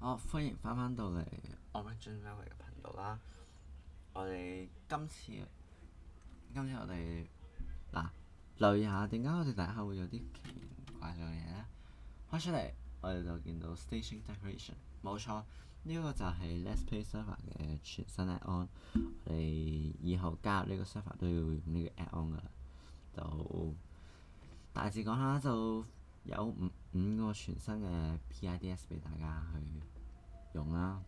歡迎翻到嚟 Origin Valley 嘅頻道啦！我哋今次我哋嗱留意下點解我哋大家會有啲奇怪嘅嘢咧？開出嚟我哋就見到 Station Decoration，冇錯，呢個就係 Let's Play Server 嘅全新 add-on。我哋以後加入呢個 server 都要用呢個 add-on 噶啦。就大致講下，就有五個全新嘅 PIDS 俾大家去用啦，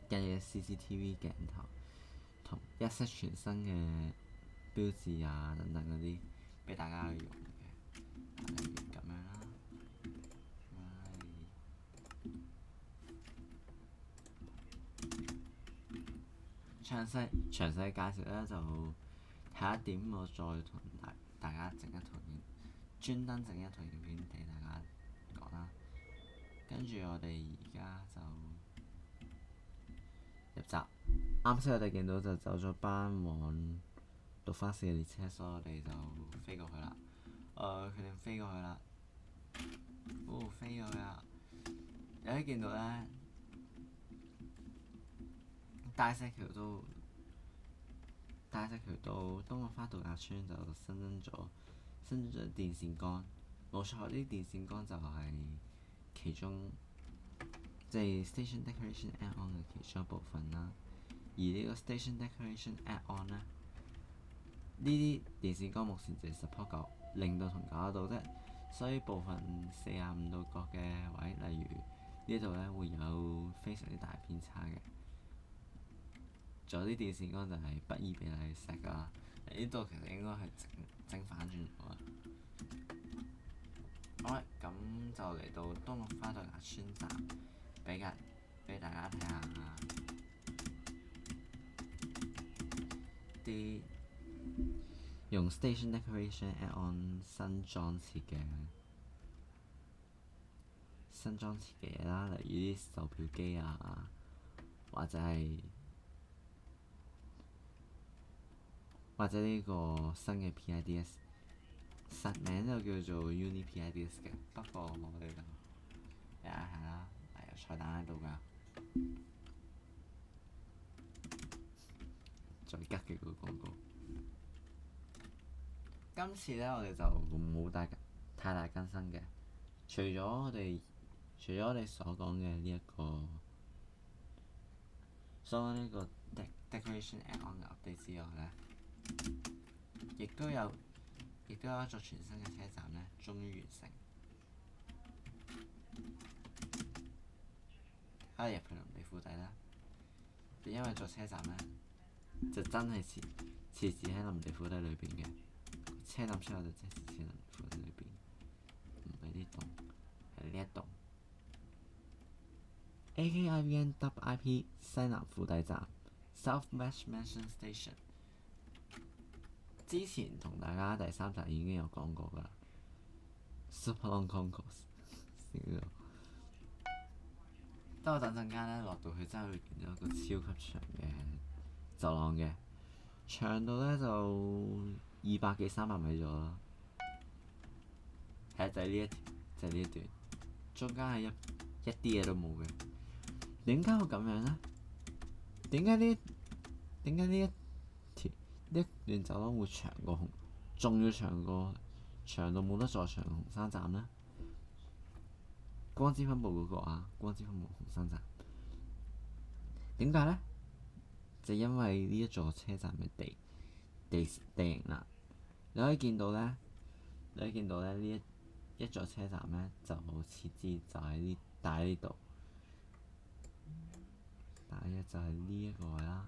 跟住 CCTV 鏡頭同一 set 全新嘅標誌啊等等嗰啲俾大家去用嘅，例如咁樣啦。詳細介紹咧，就下一點我再同大家整一套影，專登整一套影片俾大家講啦。跟住我哋而家就入閘。啱先我哋見到就走咗班往綠花市嘅列車，所以我哋就飛過去啦。決定飛過去啦。飛過去啦！有啲見到咧，大石橋到東角花度假村就新增咗電線桿。冇錯，呢啲電線桿就係其中即係 Station Decoration Add-on 嘅其中一部分啦。而呢個 Station Decoration Add-on 咧，呢啲電線桿目前就係 support 夠0度同9度啫，所以部分45度角嘅位，例如呢度咧會有非常之大偏差嘅。仲有啲電線桿就係不依比例石㗎啦，呢度其實應該係整反轉咗啦。好啦，咁就嚟到東角花度假村站，俾大家睇下啲用 Station Decoration Add-on 新裝設嘅嘢啦，例如啲售票機啊，或者呢個新嘅 PIDS， 實名就叫做 Uni PIDS 嘅，不過我哋就睇下啦，有彩蛋喺度㗎，再吉嘅個廣告。今次咧，我哋就冇太大更新嘅，除咗我哋所講嘅呢一個Decoration Add-on 嘅 update 之外咧，亦都有一座全新嘅車站咧，終於完成。入去林地庫底啦，就因為座車站咧，就真係設置喺林地庫底裏邊嘅，車站出口就即係設置喺林地庫底裏邊，唔係呢棟，係呢一棟。AKIVN-IP 西南庫底站 South West Mansion Station。之前同大家第3集已經有講過㗎啦 ，Super Long Concourse 少咗。等我等陣間咧落到去，真係會見到一個超級長嘅走廊嘅，長度咧就200幾300米咗啦。係就係呢一條，就係呢一段，中間係一啲嘢都冇嘅。點解會咁樣咧？點解呢一段走廊會仲要長到冇得再長紅山站咧？光之分佈嗰個光之分佈紅山站，點解咧？就因為呢一座車站嘅地形啦。你可以見到咧，呢一座車站咧就設置就喺呢度，大約就係呢一個位啦。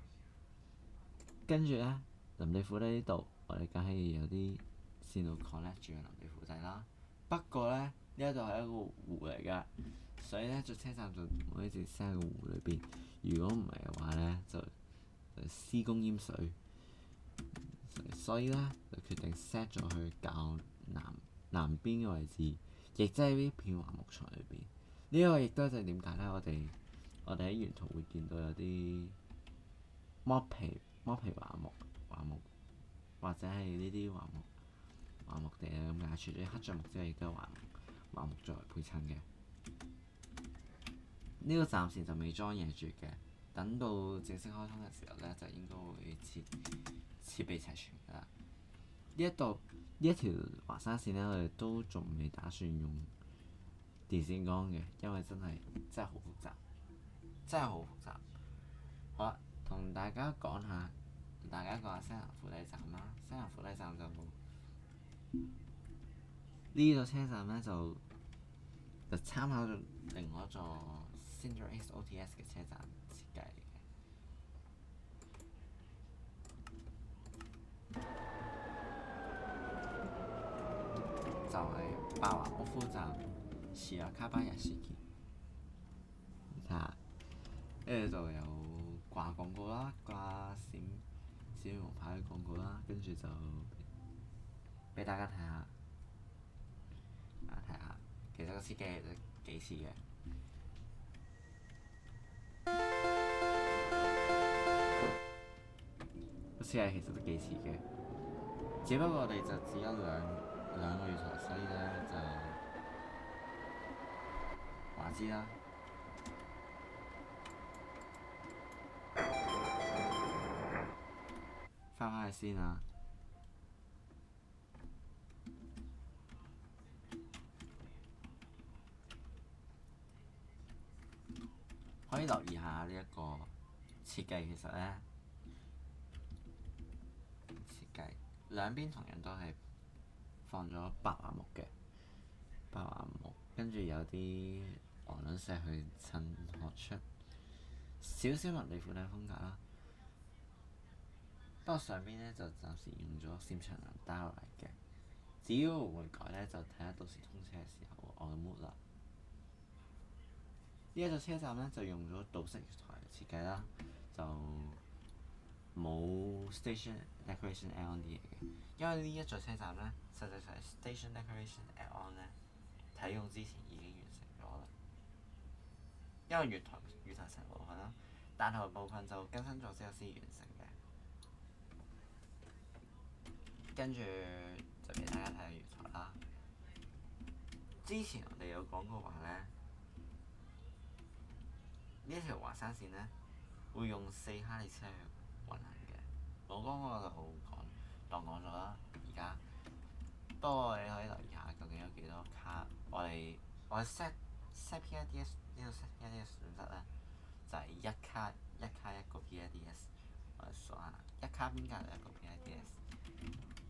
跟住咧，林地庫底呢度，我哋梗係要有啲線路 connect 住林地庫底啦。不過咧，呢一度係一個湖嚟㗎，所以咧座車站就唔可以直接 set 喺個湖裏邊。如果唔係嘅話咧，就施工淹水，所以咧就決定 set 咗去較南邊嘅位置，亦即係呢片華木材裏邊。呢個亦都就係點解咧？我哋喺沿途會見到有啲剝皮華木，或者係呢啲華木地啊咁解。除咗黑橡木之外，亦都有華木作為配襯嘅。呢個暫時就未裝嘢住嘅，等到正式開通嘅時候咧，就應該會設備齊全㗎啦。呢一條華山線咧，我哋都仲未打算用電線桿嘅，因為真係好複雜，真係好複雜。好啦，同大家講下西南輔理站啦。西南輔理站就呢個車站咧就參考咗另外一座 Syndra X OTS 嘅車站設計嘅，就係八華屋夫站時有卡巴日事件。睇下，跟住就有掛廣告啦，掛閃龍牌嘅廣告啦，跟住就俾大家睇下。其實個設計其實幾似嘅，個設計其實都幾似嘅，只不過我哋就只有兩個月台，所以咧就話知啦。翻去先啊！可以留意下呢一個設計，其實咧設計兩邊同樣都係放咗白樺木嘅，跟住有啲鵝卵石去襯托出少少紋理闊嘅風格啦。不過上邊咧就暫時用咗閃長梁帶落嚟嘅，只要會改咧就睇下到時通車嘅時候我嘅 mood 啦。呢一座車站咧就用咗倒式月台設計啦，就冇 station decoration add on 啲嘢嘅，因為呢一座車站咧實際上 station decoration add on 咧啟用之前已經完成咗啦，因為月台成部分啦，但係部分就更新咗之後先完成嘅。跟住就俾大家睇下月台啦。之前我哋有講過話咧。呢一條華山線咧會用4卡列車去運行嘅，我講嗰個就當講咗啦。而家不過你可以留意下究竟有幾多卡。我哋 set PIDS 呢個 set PIDS 準則咧就係一卡一個 PIDS。我哋數下一卡邊隔離一個 PIDS，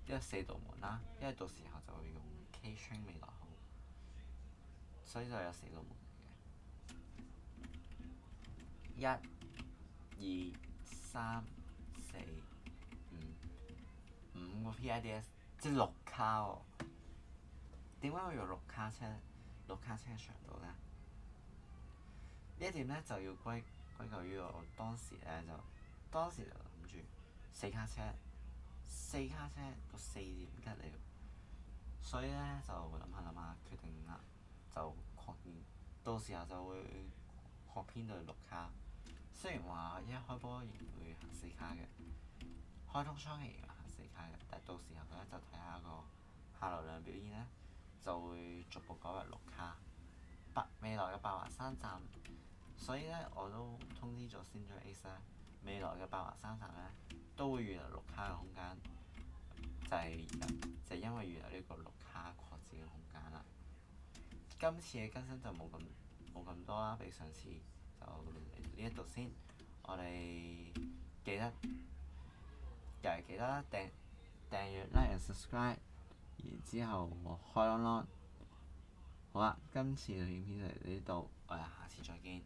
呢個4道門啦，因為到時候就會用 K train 未來號，所以就有4道門。1、2、3、4、5個 PIDS， 即係6卡喎。點解會用6卡車長度咧？呢一點咧就要歸咎於我當時就諗住4卡車個4點吉了，所以咧就諗下決定啦，就擴建，到時候就會擴編到6卡。雖然話一開波仍然會行4卡嘅，開通初期仍然行4卡嘅，但係到時候咧就睇下個客流量表現咧，就會逐步改為6卡。未來嘅八華山站，所以咧我都通知咗 Syndra X 咧，未來嘅八華山站咧都會預留6卡嘅空間，就係因為預留呢個6卡擴展嘅空間啦。今次嘅更新就冇咁多啦，比上次。就嚟呢一度先，我哋記得訂閱 like and subscribe， 然之後開 on。好啦，今次嘅影片就嚟到呢度，我哋下次再見。